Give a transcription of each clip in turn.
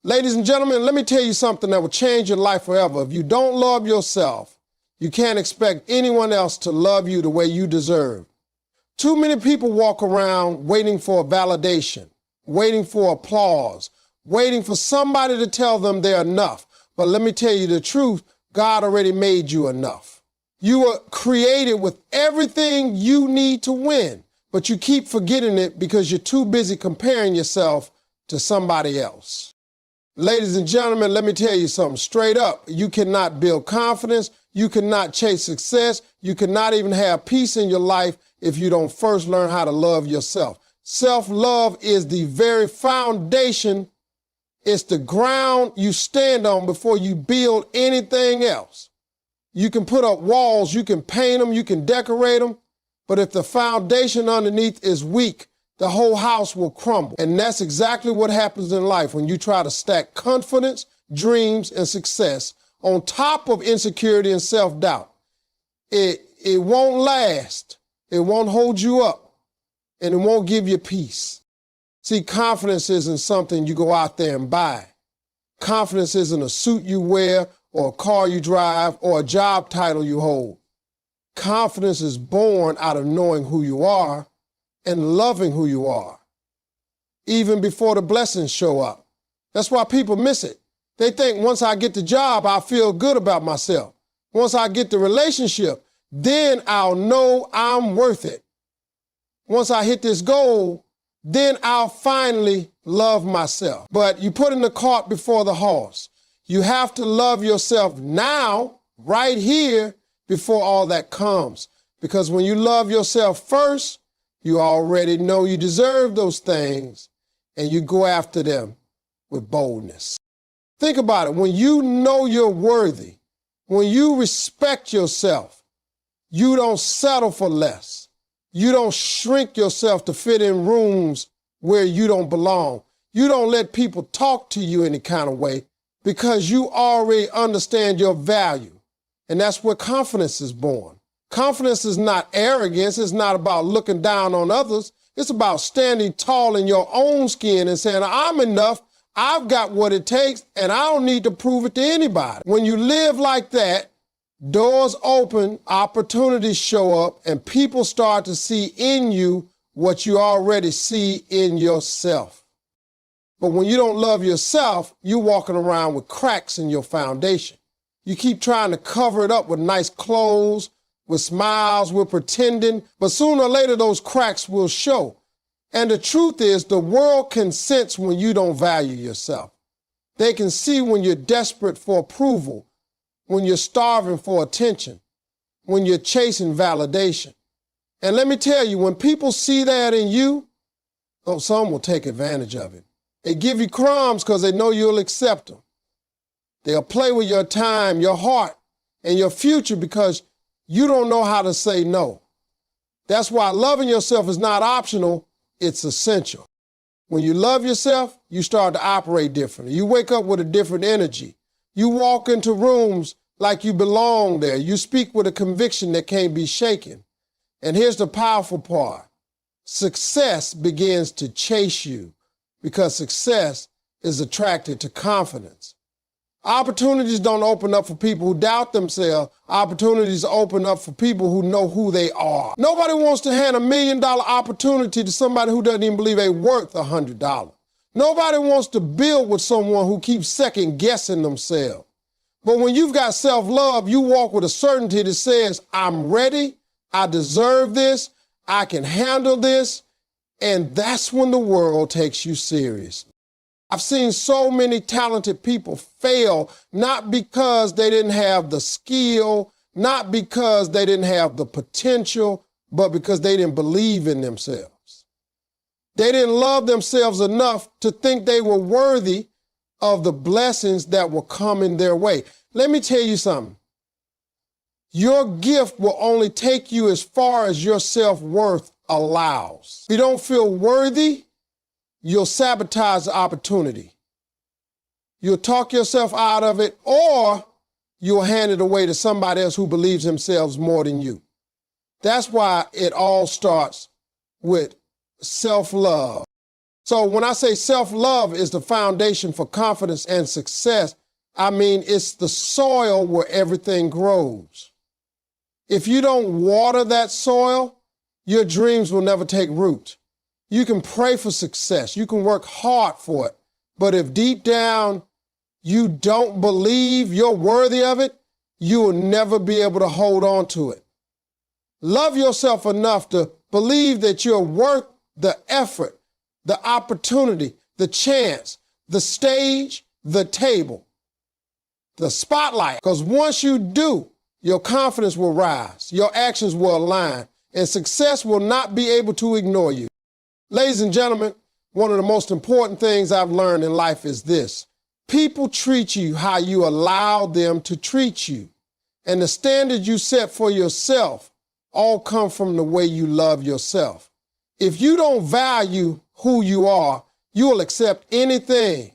Ladies and gentlemen, let me tell you something that will change your life forever. If you don't love yourself, you can't expect anyone else to love you the way you deserve. Too many people walk around waiting for validation, waiting for applause, waiting for somebody to tell them they're enough. But let me tell you the truth, God already made you enough. You were created with everything you need to win, but you keep forgetting it because you're too busy comparing yourself to somebody else. Ladies and gentlemen, let me tell you something straight up. You cannot build confidence. You cannot chase success. You cannot even have peace in your life if you don't first learn how to love yourself. Self-love is the very foundation. It's the ground you stand on before you build anything else. You can put up walls, you can paint them, you can decorate them, but if the foundation underneath is weak, the whole house will crumble. And that's exactly what happens in life when you try to stack confidence, dreams, and success on top of insecurity and self-doubt. It won't last, it won't hold you up, and it won't give you peace. See, confidence isn't something you go out there and buy. Confidence isn't a suit you wear or a car you drive or a job title you hold. Confidence is born out of knowing who you are and loving who you are, even before the blessings show up. That's why people miss it. They think once I get the job, I'll feel good about myself. Once I get the relationship, then I'll know I'm worth it. Once I hit this goal, then I'll finally love myself. But you put in the cart before the horse. You have to love yourself now, right here, before all that comes. Because when you love yourself first, you already know you deserve those things, and you go after them with boldness. Think about it. When you know you're worthy, when you respect yourself, you don't settle for less. You don't shrink yourself to fit in rooms where you don't belong. You don't let people talk to you any kind of way because you already understand your value. And that's where confidence is born. Confidence is not arrogance. It's not about looking down on others. It's about standing tall in your own skin and saying, I'm enough, I've got what it takes, and I don't need to prove it to anybody. When you live like that, doors open, opportunities show up, and people start to see in you what you already see in yourself. But when you don't love yourself, you're walking around with cracks in your foundation. You keep trying to cover it up with nice clothes, with smiles, with pretending, but sooner or later those cracks will show. And the truth is, the world can sense when you don't value yourself. They can see when you're desperate for approval, when you're starving for attention, when you're chasing validation. And let me tell you, when people see that in you, some will take advantage of it. They give you crumbs because they know you'll accept them. They'll play with your time, your heart, and your future because you don't know how to say no. That's why loving yourself is not optional, it's essential. When you love yourself, you start to operate differently. You wake up with a different energy. You walk into rooms like you belong there. You speak with a conviction that can't be shaken. And here's the powerful part. Success begins to chase you because success is attracted to confidence. Opportunities don't open up for people who doubt themselves. Opportunities open up for people who know who they are. Nobody wants to hand $1 million opportunity to somebody who doesn't even believe they're worth $100. Nobody wants to build with someone who keeps second guessing themselves. But when you've got self-love, you walk with a certainty that says, I'm ready, I deserve this, I can handle this, and that's when the world takes you seriously. I've seen so many talented people fail, not because they didn't have the skill, not because they didn't have the potential, but because they didn't believe in themselves. They didn't love themselves enough to think they were worthy of the blessings that were coming their way. Let me tell you something. Your gift will only take you as far as your self-worth allows. If you don't feel worthy, you'll sabotage the opportunity. You'll talk yourself out of it, or you'll hand it away to somebody else who believes themselves more than you. That's why it all starts with self-love. So when I say self-love is the foundation for confidence and success, I mean it's the soil where everything grows. If you don't water that soil, your dreams will never take root. You can pray for success. You can work hard for it. But if deep down you don't believe you're worthy of it, you will never be able to hold on to it. Love yourself enough to believe that you're worth the effort, the opportunity, the chance, the stage, the table, the spotlight. Because once you do, your confidence will rise, your actions will align, and success will not be able to ignore you. Ladies and gentlemen, one of the most important things I've learned in life is this. People treat you how you allow them to treat you. And the standard you set for yourself all come from the way you love yourself. If you don't value who you are, you will accept anything.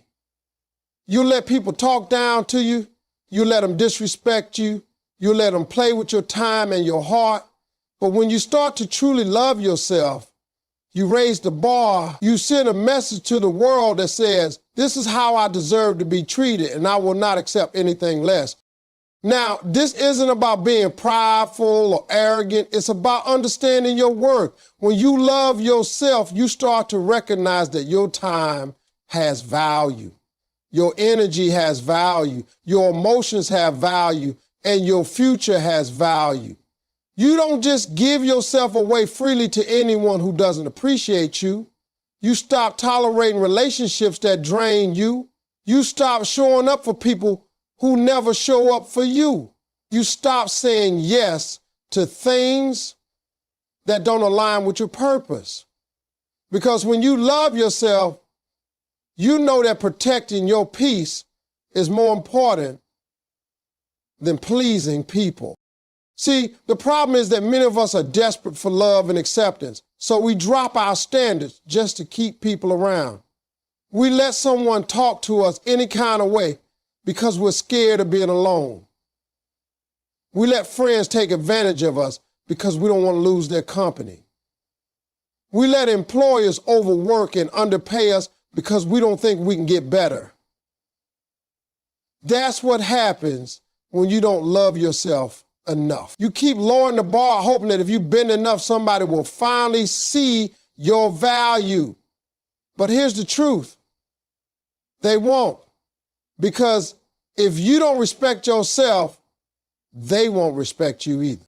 You'll let people talk down to you. You let them disrespect you. You let them play with your time and your heart. But when you start to truly love yourself, you raise the bar, you send a message to the world that says, this is how I deserve to be treated, and I will not accept anything less. Now, this isn't about being prideful or arrogant. It's about understanding your worth. When you love yourself, you start to recognize that your time has value. Your energy has value. Your emotions have value, and your future has value. You don't just give yourself away freely to anyone who doesn't appreciate you. You stop tolerating relationships that drain you. You stop showing up for people who never show up for you. You stop saying yes to things that don't align with your purpose. Because when you love yourself, you know that protecting your peace is more important than pleasing people. See, the problem is that many of us are desperate for love and acceptance, so we drop our standards just to keep people around. We let someone talk to us any kind of way because we're scared of being alone. We let friends take advantage of us because we don't want to lose their company. We let employers overwork and underpay us because we don't think we can get better. That's what happens when you don't love yourself enough. You keep lowering the bar, hoping that if you bend enough, somebody will finally see your value. But here's the truth. They won't. Because if you don't respect yourself, they won't respect you either.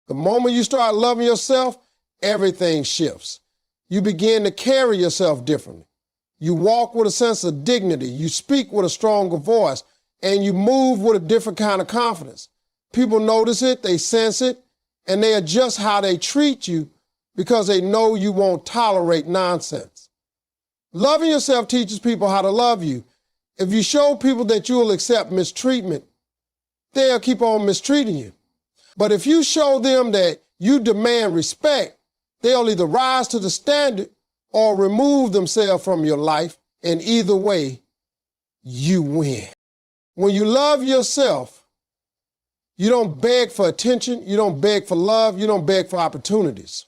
The moment you start loving yourself, everything shifts. You begin to carry yourself differently. You walk with a sense of dignity. You speak with a stronger voice. And you move with a different kind of confidence. People notice it, they sense it, and they adjust how they treat you because they know you won't tolerate nonsense. Loving yourself teaches people how to love you. If you show people that you will accept mistreatment, they'll keep on mistreating you. But if you show them that you demand respect, they'll either rise to the standard or remove themselves from your life, and either way, you win. When you love yourself, you don't beg for attention, you don't beg for love, you don't beg for opportunities.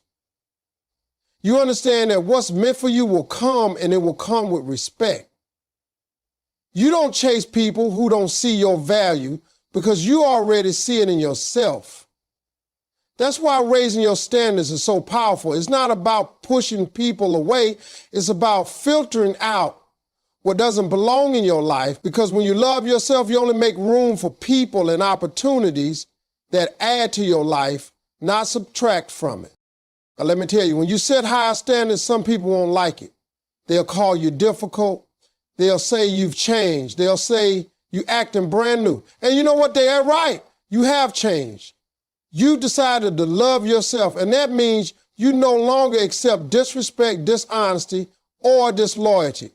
You understand that what's meant for you will come, and it will come with respect. You don't chase people who don't see your value because you already see it in yourself. That's why raising your standards is so powerful. It's not about pushing people away, it's about filtering out what doesn't belong in your life, because when you love yourself, you only make room for people and opportunities that add to your life, not subtract from it. Now, let me tell you, when you set high standards, some people won't like it. They'll call you difficult. They'll say you've changed. They'll say you're acting brand new. And you know what? They're right. You have changed. You decided to love yourself, and that means you no longer accept disrespect, dishonesty, or disloyalty.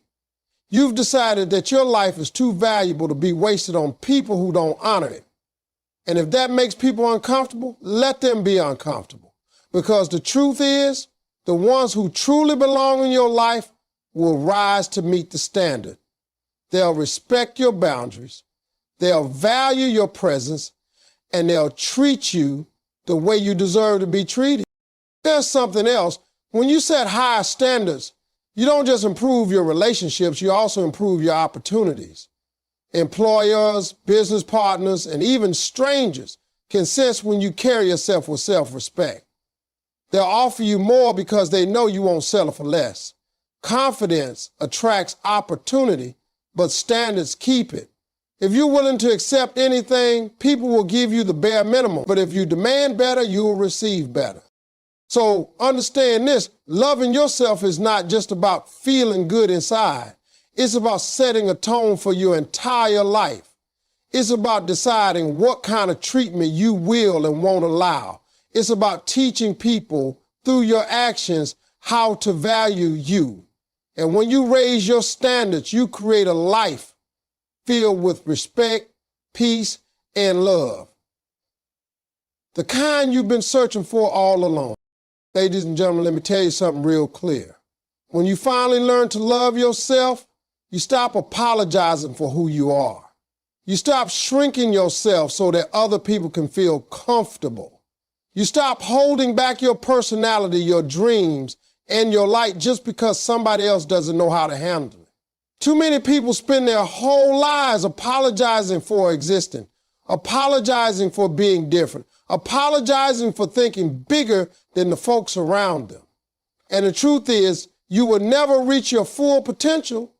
You've decided that your life is too valuable to be wasted on people who don't honor it. And if that makes people uncomfortable, let them be uncomfortable. Because the truth is, the ones who truly belong in your life will rise to meet the standard. They'll respect your boundaries, they'll value your presence, and they'll treat you the way you deserve to be treated. There's something else. When you set high standards, You don't just improve your relationships, you also improve your opportunities. Employers, business partners, and even strangers can sense when you carry yourself with self-respect. They'll offer you more because they know you won't settle for less. Confidence attracts opportunity, but standards keep it. If you're willing to accept anything, people will give you the bare minimum. But if you demand better, you will receive better. So understand this, loving yourself is not just about feeling good inside. It's about setting a tone for your entire life. It's about deciding what kind of treatment you will and won't allow. It's about teaching people through your actions how to value you. And when you raise your standards, you create a life filled with respect, peace, and love. The kind you've been searching for all along. Ladies and gentlemen, let me tell you something real clear. When you finally learn to love yourself, you stop apologizing for who you are. You stop shrinking yourself so that other people can feel comfortable. You stop holding back your personality, your dreams, and your light just because somebody else doesn't know how to handle it. Too many people spend their whole lives apologizing for existing, apologizing for being different, apologizing for thinking bigger than the folks around them. And the truth is, you will never reach your full potential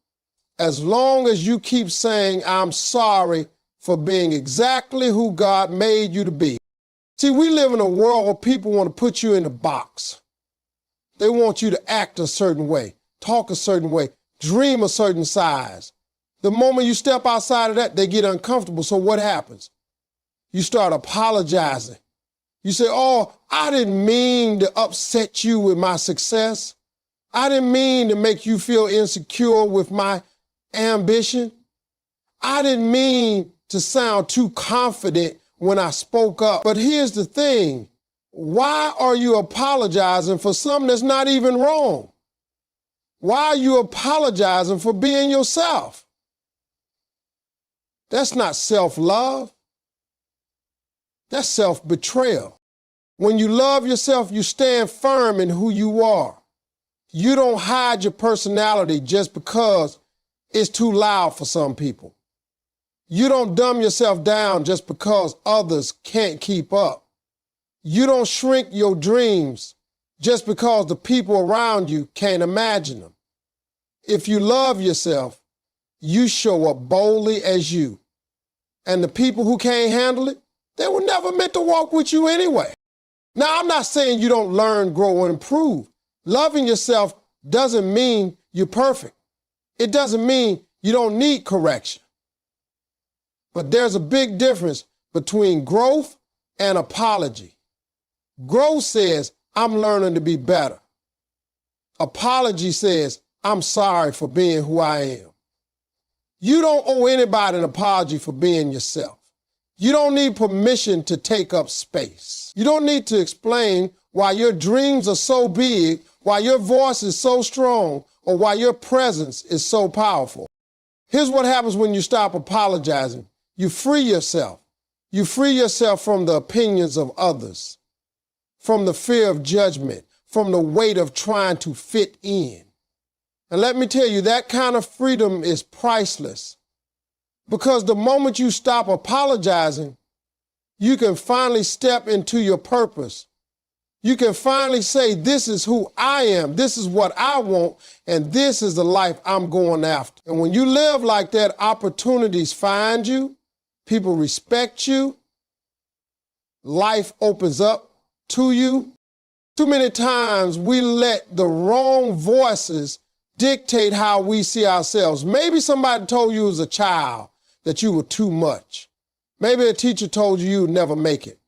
as long as you keep saying, I'm sorry for being exactly who God made you to be. See, we live in a world where people want to put you in a box. They want you to act a certain way, talk a certain way, dream a certain size. The moment you step outside of that, they get uncomfortable. So what happens? You start apologizing. You say, oh, I didn't mean to upset you with my success. I didn't mean to make you feel insecure with my ambition. I didn't mean to sound too confident when I spoke up. But here's the thing. Why are you apologizing for something that's not even wrong? Why are you apologizing for being yourself? That's not self-love. That's self-betrayal. When you love yourself, you stand firm in who you are. You don't hide your personality just because it's too loud for some people. You don't dumb yourself down just because others can't keep up. You don't shrink your dreams just because the people around you can't imagine them. If you love yourself, you show up boldly as you. And the people who can't handle it, they were never meant to walk with you anyway. Now, I'm not saying you don't learn, grow, and improve. Loving yourself doesn't mean you're perfect. It doesn't mean you don't need correction. But there's a big difference between growth and apology. Growth says, I'm learning to be better. Apology says, I'm sorry for being who I am. You don't owe anybody an apology for being yourself. You don't need permission to take up space. You don't need to explain why your dreams are so big, why your voice is so strong, or why your presence is so powerful. Here's what happens when you stop apologizing. You free yourself. You free yourself from the opinions of others, from the fear of judgment, from the weight of trying to fit in. And let me tell you, that kind of freedom is priceless. Because the moment you stop apologizing, you can finally step into your purpose. You can finally say, this is who I am, this is what I want, and this is the life I'm going after. And when you live like that, opportunities find you, people respect you, life opens up to you. Too many times we let the wrong voices dictate how we see ourselves. Maybe somebody told you as a child that you were too much. Maybe a teacher told you you'd never make it.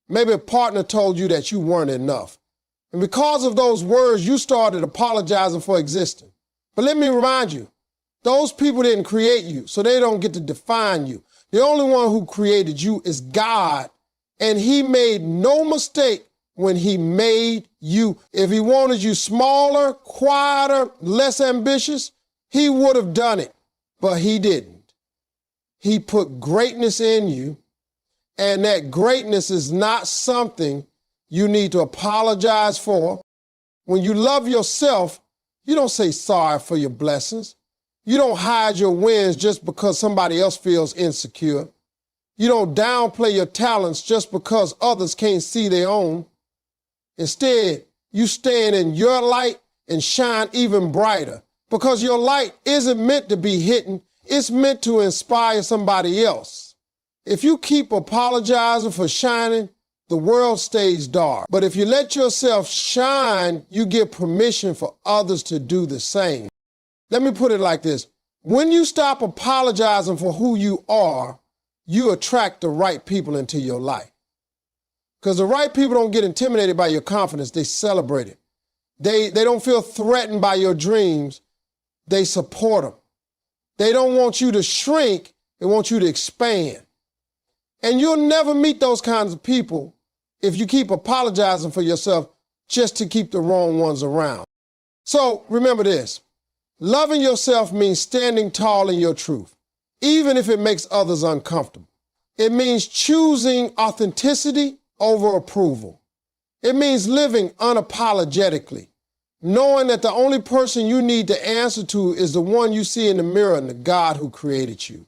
Maybe a partner told you that you weren't enough. And because of those words, you started apologizing for existing. But let me remind you, those people didn't create you, so they don't get to define you. The only one who created you is God, and he made no mistake when he made you. If he wanted you smaller, quieter, less ambitious, he would have done it, but he didn't. He put greatness in you, and that greatness is not something you need to apologize for. When you love yourself, You don't say sorry for your blessings. You don't hide your wins just because somebody else feels insecure. You don't downplay your talents just because others can't see their own. Instead, you stand in your light and shine even brighter, because your light isn't meant to be hidden. It's meant to inspire somebody else. If you keep apologizing for shining, the world stays dark. But if you let yourself shine, you give permission for others to do the same. Let me put it like this. When you stop apologizing for who you are, you attract the right people into your life. Because the right people don't get intimidated by your confidence. They celebrate it. They don't feel threatened by your dreams. They support them. They don't want you to shrink. They want you to expand. And you'll never meet those kinds of people if you keep apologizing for yourself just to keep the wrong ones around. So remember this. Loving yourself means standing tall in your truth, even if it makes others uncomfortable. It means choosing authenticity over approval. It means living unapologetically, knowing that the only person you need to answer to is the one you see in the mirror and the God who created you.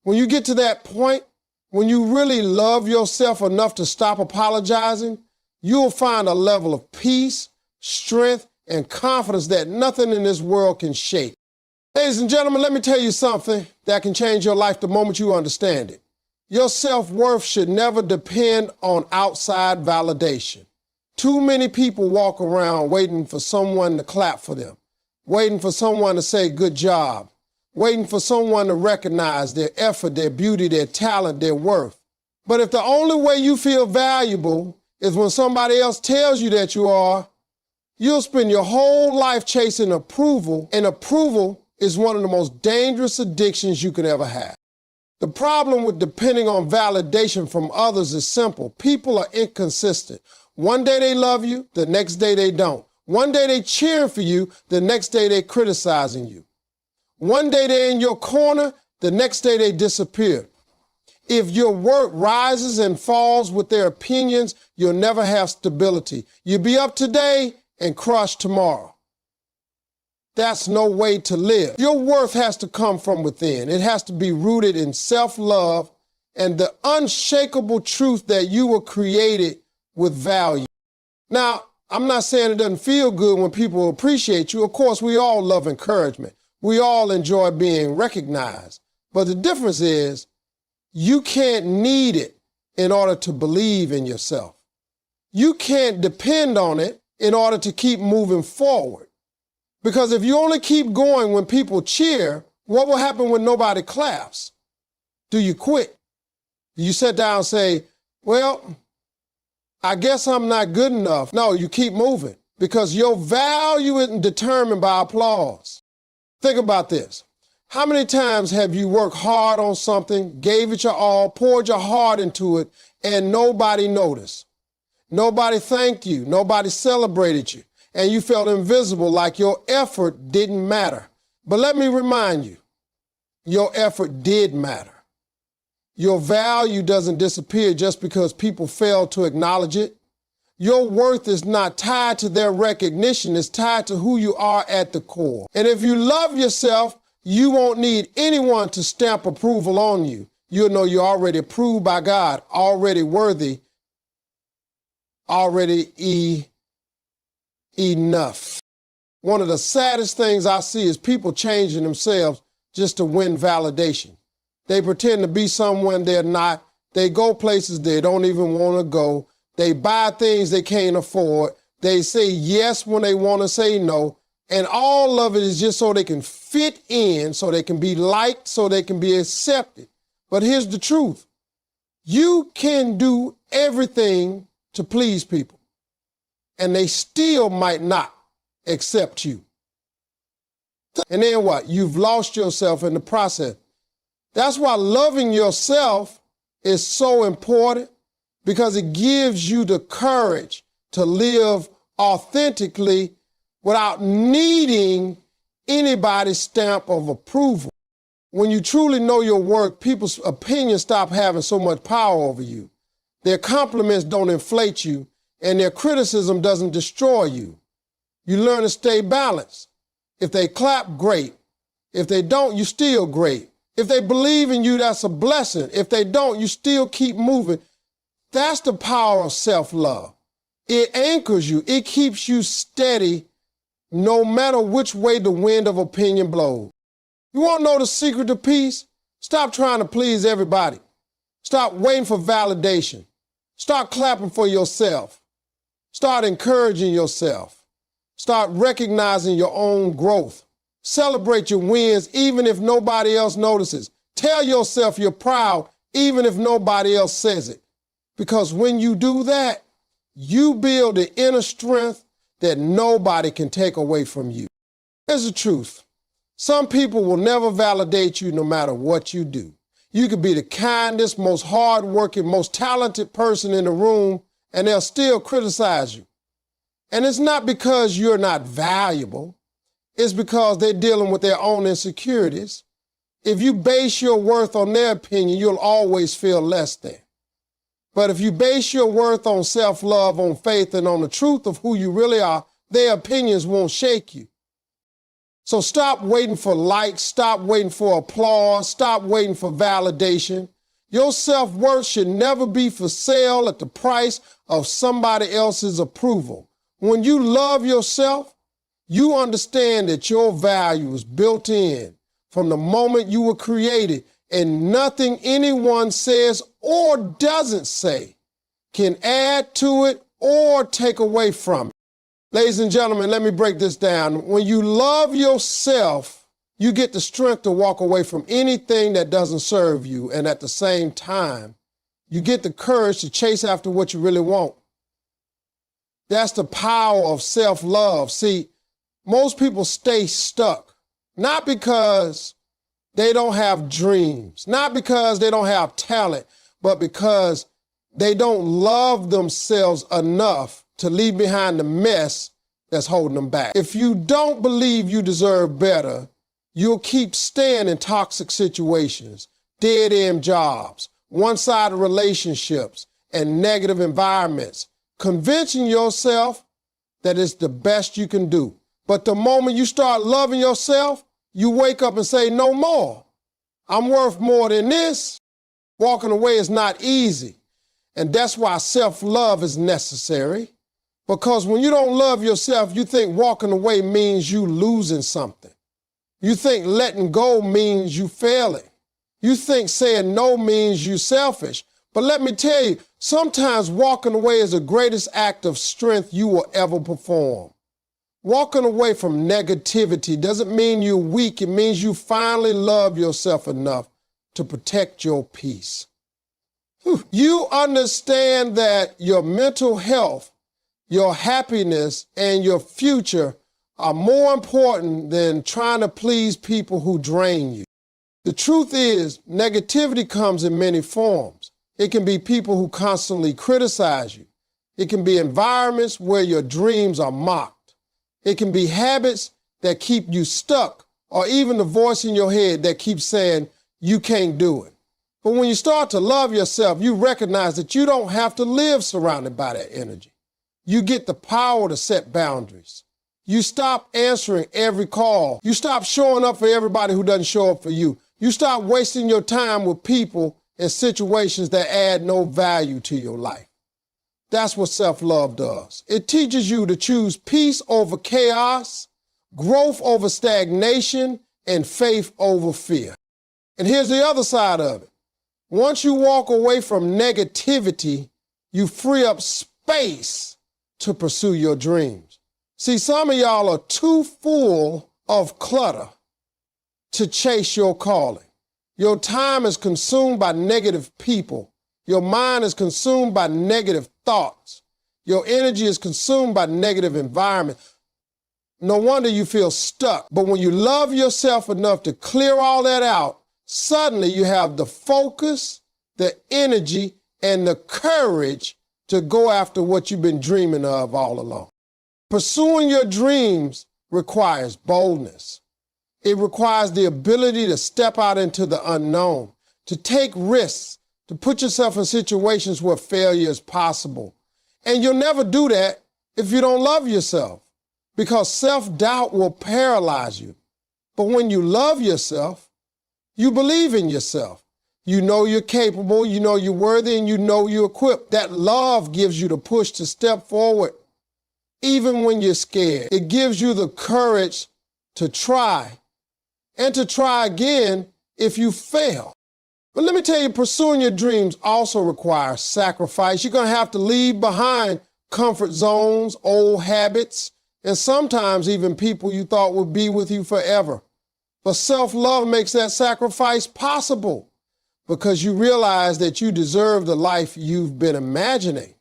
When you get to that point, when you really love yourself enough to stop apologizing, you'll find a level of peace, strength, and confidence that nothing in this world can shake. Ladies and gentlemen, let me tell you something that can change your life the moment you understand it. Your self-worth should never depend on outside validation. Too many people walk around waiting for someone to clap for them, waiting for someone to say good job, waiting for someone to recognize their effort, their beauty, their talent, their worth. But if the only way you feel valuable is when somebody else tells you that you are, you'll spend your whole life chasing approval, and approval is one of the most dangerous addictions you could ever have. The problem with depending on validation from others is simple. People are inconsistent. One day they love you, the next day they don't. One day they cheering for you, the next day they're criticizing you. One day they're in your corner, the next day they disappear. If your work rises and falls with their opinions, you'll never have stability. You'll be up today and crushed tomorrow. That's no way to live. Your worth has to come from within. It has to be rooted in self-love and the unshakable truth that you were created with value. Now, I'm not saying it doesn't feel good when people appreciate you. Of course, we all love encouragement. We all enjoy being recognized. But the difference is you can't need it in order to believe in yourself. You can't depend on it in order to keep moving forward. Because if you only keep going when people cheer, what will happen when nobody claps? Do you quit? Do you sit down and say, well, I guess I'm not good enough? No, you keep moving because your value isn't determined by applause. Think about this. How many times have you worked hard on something, gave it your all, poured your heart into it, and nobody noticed? Nobody thanked you. Nobody celebrated you. And you felt invisible, like your effort didn't matter. But let me remind you, your effort did matter. Your value doesn't disappear just because people fail to acknowledge it. Your worth is not tied to their recognition. It's tied to who you are at the core. And if you love yourself, you won't need anyone to stamp approval on you. You'll know you're already approved by God, already worthy, already enough. One of the saddest things I see is people changing themselves just to win validation. They pretend to be someone they're not. They go places they don't even want to go. They buy things they can't afford. They say yes when they want to say no. And all of it is just so they can fit in, so they can be liked, so they can be accepted. But here's the truth. You can do everything to please people, and they still might not accept you. And then what? You've lost yourself in the process. That's why loving yourself is so important, because it gives you the courage to live authentically without needing anybody's stamp of approval. When you truly know your work, people's opinions stop having so much power over you. Their compliments don't inflate you, and their criticism doesn't destroy you. You learn to stay balanced. If they clap, great. If they don't, you still great. If they believe in you, that's a blessing. If they don't, you still keep moving. That's the power of self-love. It anchors you. It keeps you steady no matter which way the wind of opinion blows. You want to know the secret to peace? Stop trying to please everybody. Stop waiting for validation. Start clapping for yourself. Start encouraging yourself. Start recognizing your own growth. Celebrate your wins even if nobody else notices. Tell yourself you're proud even if nobody else says it. Because when you do that, you build the inner strength that nobody can take away from you. Here's the truth. Some people will never validate you no matter what you do. You could be the kindest, most hardworking, most talented person in the room, and they'll still criticize you. And it's not because you're not valuable. It's because they're dealing with their own insecurities. If you base your worth on their opinion, you'll always feel less than. But if you base your worth on self-love, on faith, and on the truth of who you really are, their opinions won't shake you. So stop waiting for likes, stop waiting for applause, stop waiting for validation. Your self-worth should never be for sale at the price of somebody else's approval. When you love yourself, you understand that your value is built in from the moment you were created, and nothing anyone says or doesn't say can add to it or take away from it. Ladies and gentlemen, let me break this down. When you love yourself, you get the strength to walk away from anything that doesn't serve you, and at the same time, you get the courage to chase after what you really want. That's the power of self-love. See, most people stay stuck, not because they don't have dreams, not because they don't have talent, but because they don't love themselves enough to leave behind the mess that's holding them back. If you don't believe you deserve better, you'll keep staying in toxic situations, dead-end jobs, one-sided relationships, and negative environments, convincing yourself that it's the best you can do. But the moment you start loving yourself, you wake up and say, no more. I'm worth more than this. Walking away is not easy. And that's why self-love is necessary. Because when you don't love yourself, you think walking away means you losing something. You think letting go means you failing. You think saying no means you selfish. But let me tell you, sometimes walking away is the greatest act of strength you will ever perform. Walking away from negativity doesn't mean you're weak. It means you finally love yourself enough to protect your peace. You understand that your mental health, your happiness, and your future are more important than trying to please people who drain you. The truth is, negativity comes in many forms. It can be people who constantly criticize you. It can be environments where your dreams are mocked. It can be habits that keep you stuck, or even the voice in your head that keeps saying you can't do it. But when you start to love yourself, you recognize that you don't have to live surrounded by that energy. You get the power to set boundaries. You stop answering every call. You stop showing up for everybody who doesn't show up for you. You stop wasting your time with people and situations that add no value to your life. That's what self-love does. It teaches you to choose peace over chaos, growth over stagnation, and faith over fear. And here's the other side of it. Once you walk away from negativity, you free up space to pursue your dreams. See, some of y'all are too full of clutter to chase your calling. Your time is consumed by negative people. Your mind is consumed by negative thoughts. Your energy is consumed by negative environment. No wonder you feel stuck. But when you love yourself enough to clear all that out, suddenly you have the focus, the energy, and the courage to go after what you've been dreaming of all along. Pursuing your dreams requires boldness. It requires the ability to step out into the unknown, to take risks, to put yourself in situations where failure is possible. And you'll never do that if you don't love yourself. because self-doubt will paralyze you. But when you love yourself, you believe in yourself. You know you're capable, you know you're worthy, and you know you're equipped. That love gives you the push to step forward, even when you're scared. It gives you the courage to try, and to try again if you fail. But let me tell you, pursuing your dreams also requires sacrifice. You're going to have to leave behind comfort zones, old habits, and sometimes even people you thought would be with you forever. But self-love makes that sacrifice possible because you realize that you deserve the life you've been imagining.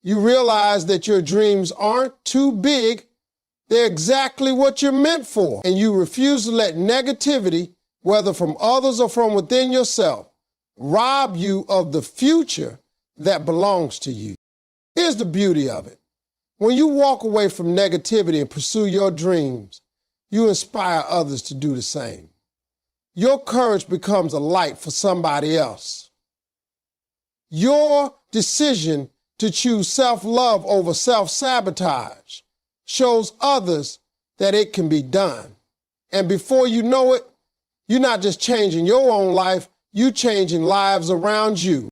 You realize that your dreams aren't too big. They're exactly what you're meant for. And you refuse to let negativity, whether from others or from within yourself, rob you of the future that belongs to you. Here's the beauty of it. When you walk away from negativity and pursue your dreams, you inspire others to do the same. Your courage becomes a light for somebody else. Your decision to choose self-love over self-sabotage shows others that it can be done. And before you know it, you're not just changing your own life, you're changing lives around you.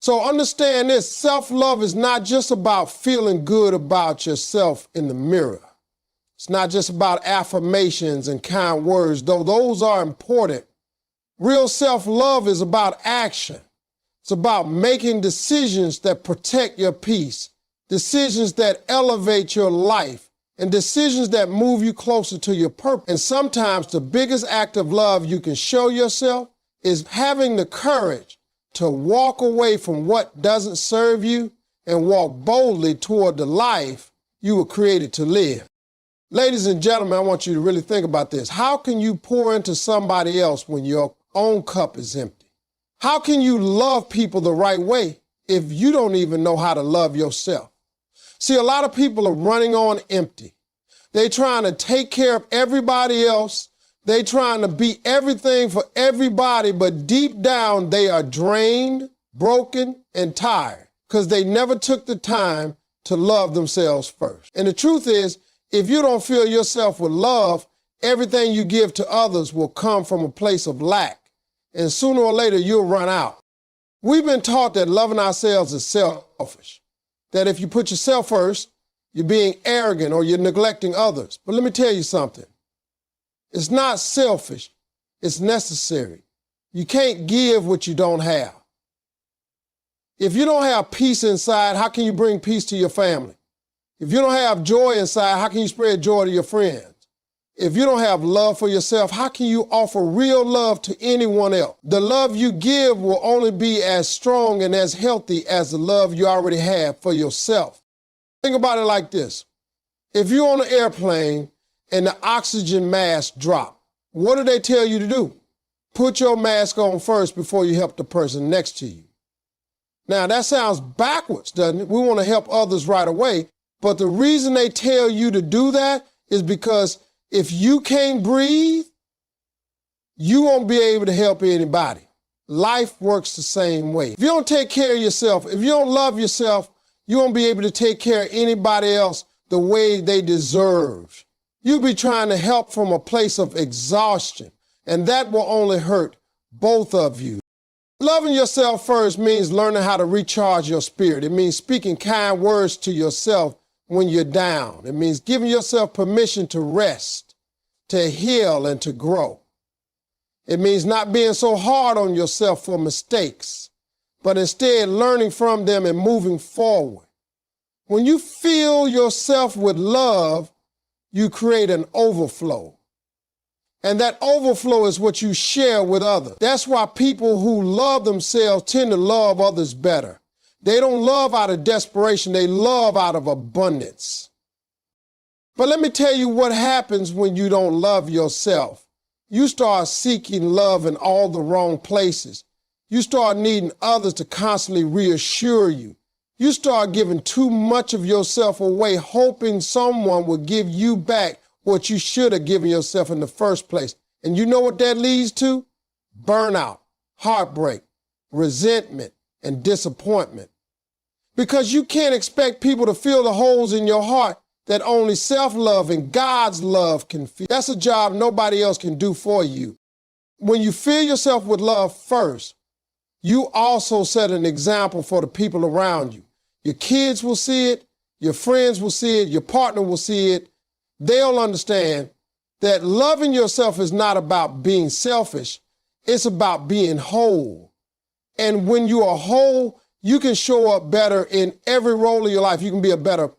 So understand this, self-love is not just about feeling good about yourself in the mirror. It's not just about affirmations and kind words, though those are important. Real self-love is about action. It's about making decisions that protect your peace, decisions that elevate your life, and decisions that move you closer to your purpose. And sometimes the biggest act of love you can show yourself is having the courage to walk away from what doesn't serve you and walk boldly toward the life you were created to live. Ladies and gentlemen, I want you to really think about this. How can you pour into somebody else when your own cup is empty? How can you love people the right way if you don't even know how to love yourself? See, a lot of people are running on empty. They're trying to take care of everybody else. They're trying to be everything for everybody, but deep down they are drained, broken, and tired because they never took the time to love themselves first. And the truth is, if you don't fill yourself with love, everything you give to others will come from a place of lack. And sooner or later, you'll run out. We've been taught that loving ourselves is selfish, that if you put yourself first, you're being arrogant or you're neglecting others. But let me tell you something. It's not selfish. It's necessary. You can't give what you don't have. If you don't have peace inside, how can you bring peace to your family? If you don't have joy inside, how can you spread joy to your friends? If you don't have love for yourself, how can you offer real love to anyone else? The love you give will only be as strong and as healthy as the love you already have for yourself. Think about it like this. If you're on an airplane and the oxygen mask drops, what do they tell you to do? Put your mask on first before you help the person next to you. Now, that sounds backwards, doesn't it? We want to help others right away, but the reason they tell you to do that is because if you can't breathe, you won't be able to help anybody. Life works the same way. If you don't take care of yourself, if you don't love yourself, you won't be able to take care of anybody else the way they deserve. You'll be trying to help from a place of exhaustion, and that will only hurt both of you. Loving yourself first means learning how to recharge your spirit. It means speaking kind words to yourself when you're down. It means giving yourself permission to rest, to heal, and to grow. It means not being so hard on yourself for mistakes, but instead learning from them and moving forward. When you fill yourself with love, you create an overflow. And that overflow is what you share with others. That's why people who love themselves tend to love others better. They don't love out of desperation, they love out of abundance. But let me tell you what happens when you don't love yourself. You start seeking love in all the wrong places. You start needing others to constantly reassure you. You start giving too much of yourself away, hoping someone will give you back what you should have given yourself in the first place. And you know what that leads to? Burnout, heartbreak, resentment, and disappointment. Because you can't expect people to fill the holes in your heart that only self-love and God's love can fill. That's a job nobody else can do for you. When you fill yourself with love first, you also set an example for the people around you. Your kids will see it, your friends will see it, your partner will see it. They'll understand that loving yourself is not about being selfish, it's about being whole. And when you are whole, you can show up better in every role of your life. You can be a better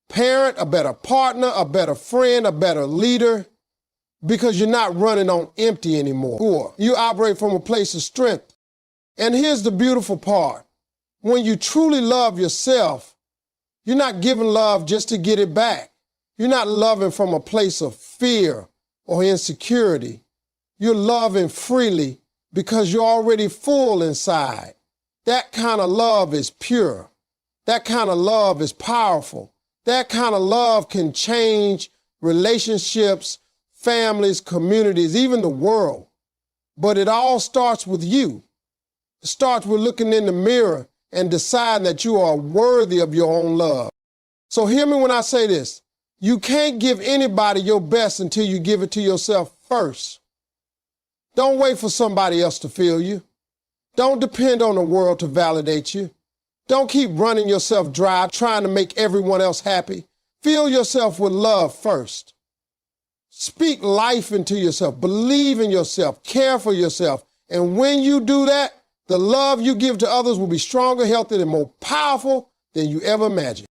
parent, a better partner, a better friend, a better leader, because you're not running on empty anymore. You operate from a place of strength. And here's the beautiful part. When you truly love yourself, you're not giving love just to get it back. You're not loving from a place of fear or insecurity. You're loving freely because you're already full inside. That kind of love is pure. That kind of love is powerful. That kind of love can change relationships, families, communities, even the world. But it all starts with you. It starts with looking in the mirror and deciding that you are worthy of your own love. So hear me when I say this. You can't give anybody your best until you give it to yourself first. Don't wait for somebody else to feel you. Don't depend on the world to validate you. Don't keep running yourself dry trying to make everyone else happy. Fill yourself with love first. Speak life into yourself. Believe in yourself. Care for yourself. And when you do that, the love you give to others will be stronger, healthier, and more powerful than you ever imagined.